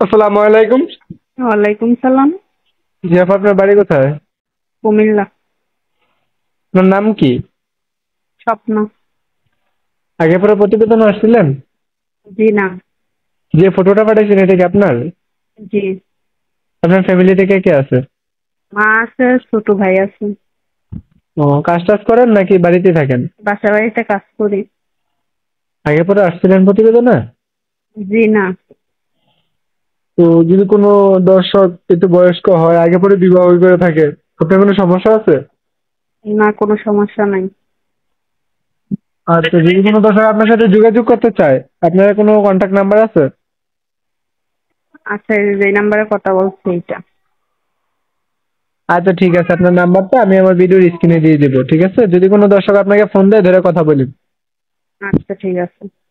আসসালামু আলাইকুম। ওয়ালাইকুম সালাম। জি আপা, আপনার বাড়ি কোথায়? কুমিল্লা। আপনার নাম কি? স্বপ্ন। আগে পরে প্রতিবেদন আসছিলেন? জি না। যে ফটোটা পাঠাইছেন এটা কি আপনার? জি। আপনার ফ্যামিলিতে কে কে আছে? মা আছে, ছোট ভাই আছে। ও, কাজ টাজ করেন নাকি বাড়িতে থাকেন? বাসা বাড়িতে কাজ করি। আগে পরে আসছিলেন প্রতিবেদনে? জি না। তো যদি কোনো দর্শক একটু বয়স্ক হয়, আগে পরে বিবাহ করে থাকে, আপনার কোনো সমস্যা আছে? না, কোনো সমস্যা নাই। আচ্ছা, যদি কোনো দর্শক আপনার সাথে যোগাযোগ করতে চায়, আপনার কোনো কন্ট্যাক্ট নাম্বার আছে? আচ্ছা, যে নাম্বারে কথা বলছি এইটা। আচ্ছা ঠিক আছে, আপনার নাম্বারটা আমি আমার ভিডিওর স্ক্রিনে দিয়ে দিব, ঠিক আছে? যদি কোনো দর্শক আপনাকে ফোন দেয়, ধরে কথা বলি। আচ্ছা, ঠিক আছে।